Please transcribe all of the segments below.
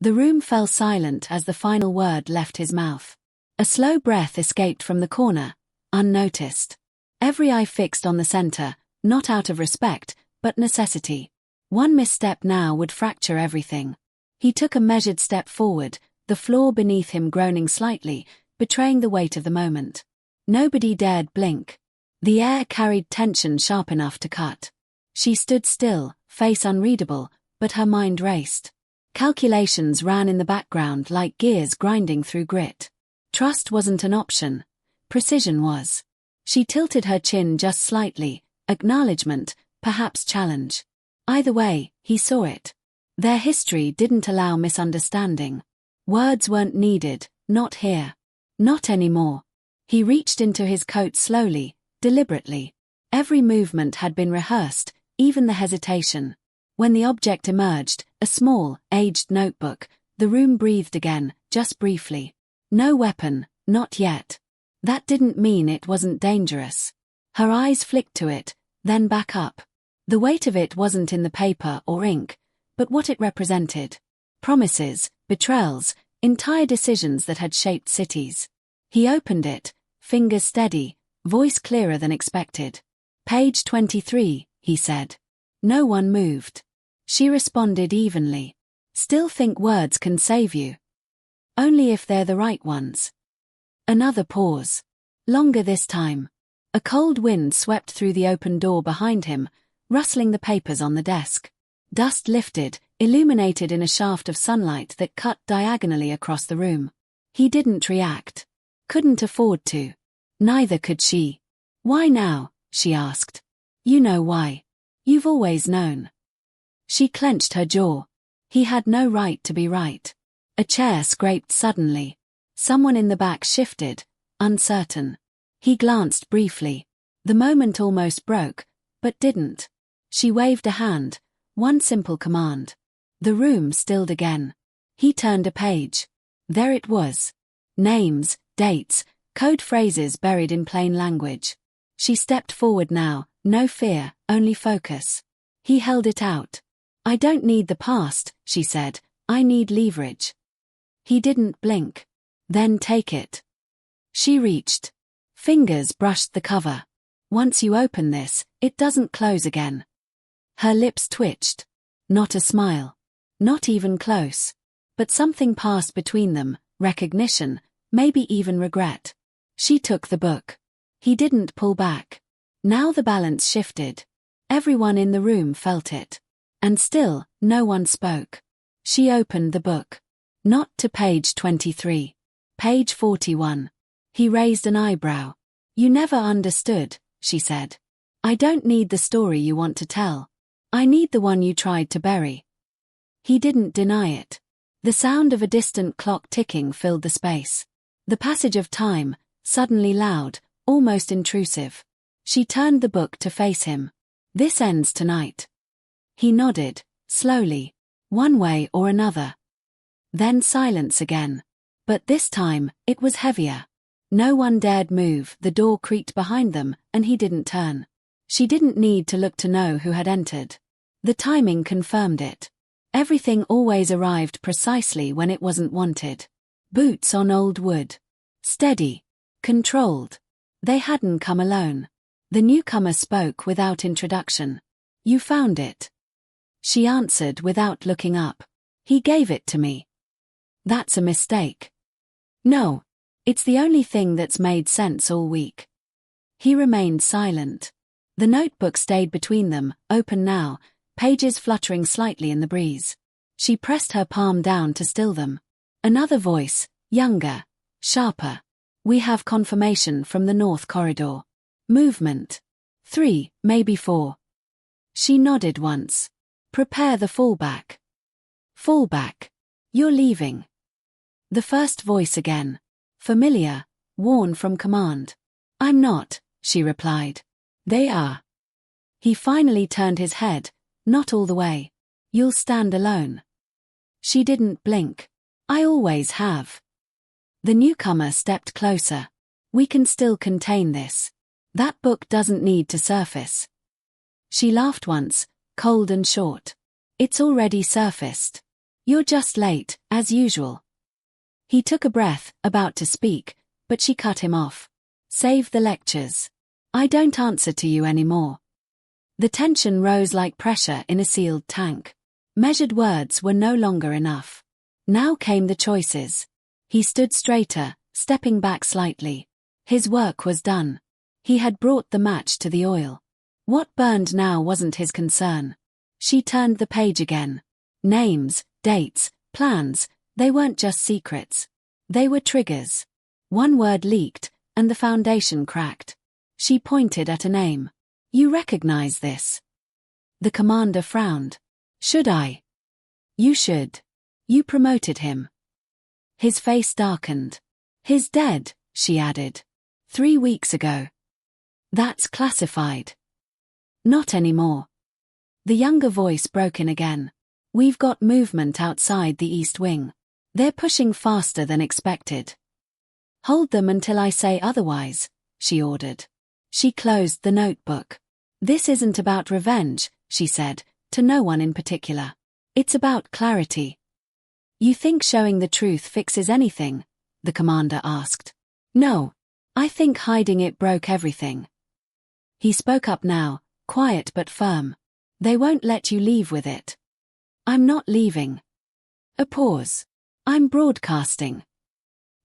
The room fell silent as the final word left his mouth. A slow breath escaped from the corner, unnoticed. Every eye fixed on the center, not out of respect, but necessity. One misstep now would fracture everything. He took a measured step forward, the floor beneath him groaning slightly, betraying the weight of the moment. Nobody dared blink. The air carried tension sharp enough to cut. She stood still, face unreadable, but her mind raced. Calculations ran in the background like gears grinding through grit. Trust wasn't an option. Precision was. She tilted her chin just slightly, acknowledgement, perhaps challenge. Either way, he saw it. Their history didn't allow misunderstanding. Words weren't needed, not here. Not anymore. He reached into his coat slowly, deliberately. Every movement had been rehearsed, even the hesitation. When the object emerged, a small, aged notebook, the room breathed again, just briefly. No weapon, not yet. That didn't mean it wasn't dangerous. Her eyes flicked to it, then back up. The weight of it wasn't in the paper or ink, but what it represented. Promises, betrayals, entire decisions that had shaped cities. He opened it, fingers steady, voice clearer than expected. Page 23, he said. No one moved. She responded evenly. Still think words can save you? Only if they're the right ones. Another pause. Longer this time. A cold wind swept through the open door behind him, rustling the papers on the desk. Dust lifted, illuminated in a shaft of sunlight that cut diagonally across the room. He didn't react. Couldn't afford to. Neither could she. Why now? She asked. You know why. You've always known. She clenched her jaw. He had no right to be right. A chair scraped suddenly. Someone in the back shifted, uncertain. He glanced briefly. The moment almost broke, but didn't. She waved a hand, one simple command. The room stilled again. He turned a page. There it was. Names, dates, code phrases buried in plain language. She stepped forward now, no fear, only focus. He held it out. I don't need the past, she said, I need leverage. He didn't blink. Then take it. She reached. Fingers brushed the cover. Once you open this, it doesn't close again. Her lips twitched. Not a smile. Not even close. But something passed between them, recognition, maybe even regret. She took the book. He didn't pull back. Now the balance shifted. Everyone in the room felt it. And still, no one spoke. She opened the book. Not to page 23. Page 41. He raised an eyebrow. You never understood, she said. I don't need the story you want to tell. I need the one you tried to bury. He didn't deny it. The sound of a distant clock ticking filled the space. The passage of time, suddenly loud, almost intrusive. She turned the book to face him. This ends tonight. He nodded, slowly, one way or another. Then silence again. But this time, it was heavier. No one dared move, the door creaked behind them, and he didn't turn. She didn't need to look to know who had entered. The timing confirmed it. Everything always arrived precisely when it wasn't wanted. Boots on old wood. Steady. Controlled. They hadn't come alone. The newcomer spoke without introduction. You found it. She answered without looking up. He gave it to me. That's a mistake. No. It's the only thing that's made sense all week. He remained silent. The notebook stayed between them, open now, pages fluttering slightly in the breeze. She pressed her palm down to still them. Another voice, younger, sharper. We have confirmation from the North Corridor. Movement. 3, maybe 4. She nodded once. Prepare the fallback. Fallback. You're leaving. The first voice again. Familiar, worn from command. I'm not, she replied. They are. He finally turned his head, not all the way. You'll stand alone. She didn't blink. I always have. The newcomer stepped closer. We can still contain this. That book doesn't need to surface. She laughed once, cold and short. It's already surfaced. You're just late, as usual. He took a breath, about to speak, but she cut him off. Save the lectures. I don't answer to you anymore. The tension rose like pressure in a sealed tank. Measured words were no longer enough. Now came the choices. He stood straighter, stepping back slightly. His work was done. He had brought the match to the oil. What burned now wasn't his concern. She turned the page again. Names, dates, plans, they weren't just secrets. They were triggers. One word leaked, and the foundation cracked. She pointed at a name. You recognize this? The commander frowned. Should I? You should. You promoted him. His face darkened. He's dead, she added. 3 weeks ago. That's classified. Not anymore. The younger voice broke in again. We've got movement outside the East Wing. They're pushing faster than expected. Hold them until I say otherwise, she ordered. She closed the notebook. This isn't about revenge, she said, to no one in particular. It's about clarity. You think showing the truth fixes anything? The commander asked. No. I think hiding it broke everything. He spoke up now, quiet but firm. They won't let you leave with it. I'm not leaving. A pause. I'm broadcasting.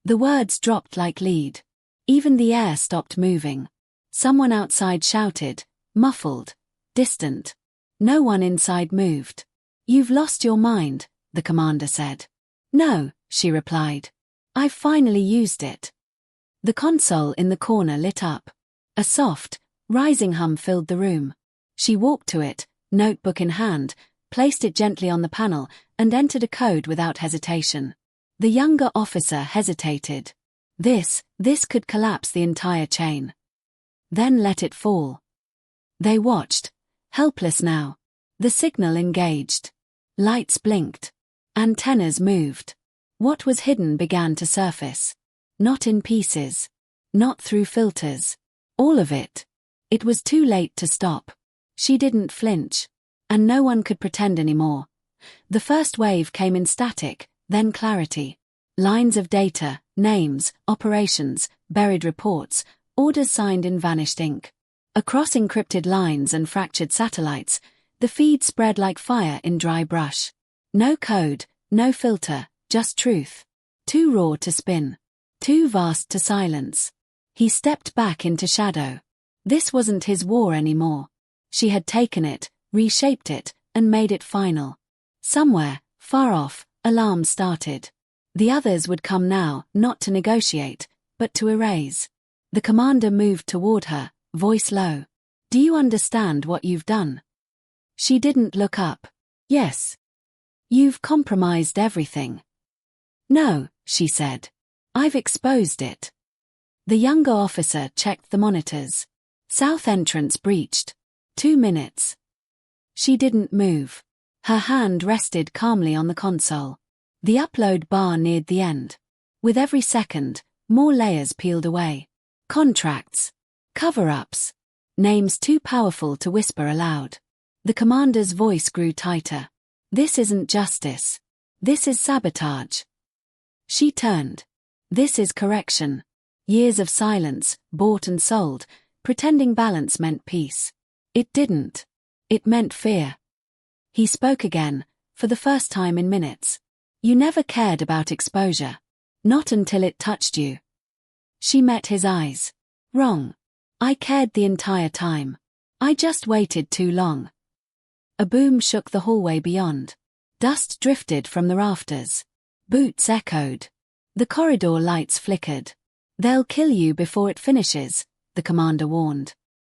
The words dropped like lead. Even the air stopped moving. Someone outside shouted, muffled, distant. No one inside moved. You've lost your mind, the commander said. No, she replied. I've finally used it. The console in the corner lit up. A soft, rising hum filled the room. She walked to it, notebook in hand, placed it gently on the panel, and entered a code without hesitation. The younger officer hesitated. This could collapse the entire chain. Then let it fall. They watched, helpless now. The signal engaged. Lights blinked. Antennas moved. What was hidden began to surface. Not in pieces. Not through filters. All of it. It was too late to stop. She didn't flinch. And no one could pretend anymore. The first wave came in static, then clarity. Lines of data, names, operations, buried reports, orders signed in vanished ink. Across encrypted lines and fractured satellites, the feed spread like fire in dry brush. No code, no filter, just truth. Too raw to spin. Too vast to silence. He stepped back into shadow. This wasn't his war anymore. She had taken it, reshaped it, and made it final. Somewhere, far off, alarms started. The others would come now, not to negotiate, but to erase. The commander moved toward her, voice low. Do you understand what you've done? She didn't look up. Yes. You've compromised everything. No, she said. I've exposed it. The younger officer checked the monitors. South entrance breached. 2 minutes. She didn't move. Her hand rested calmly on the console. The upload bar neared the end. With every second, more layers peeled away. Contracts. Cover-ups. Names too powerful to whisper aloud. The commander's voice grew tighter. This isn't justice. This is sabotage. She turned. This is correction. Years of silence, bought and sold, pretending balance meant peace. It didn't. It meant fear. He spoke again, for the first time in minutes. You never cared about exposure. Not until it touched you. She met his eyes. Wrong. I cared the entire time. I just waited too long. A boom shook the hallway beyond. Dust drifted from the rafters. Boots echoed. The corridor lights flickered. They'll kill you before it finishes, the commander warned.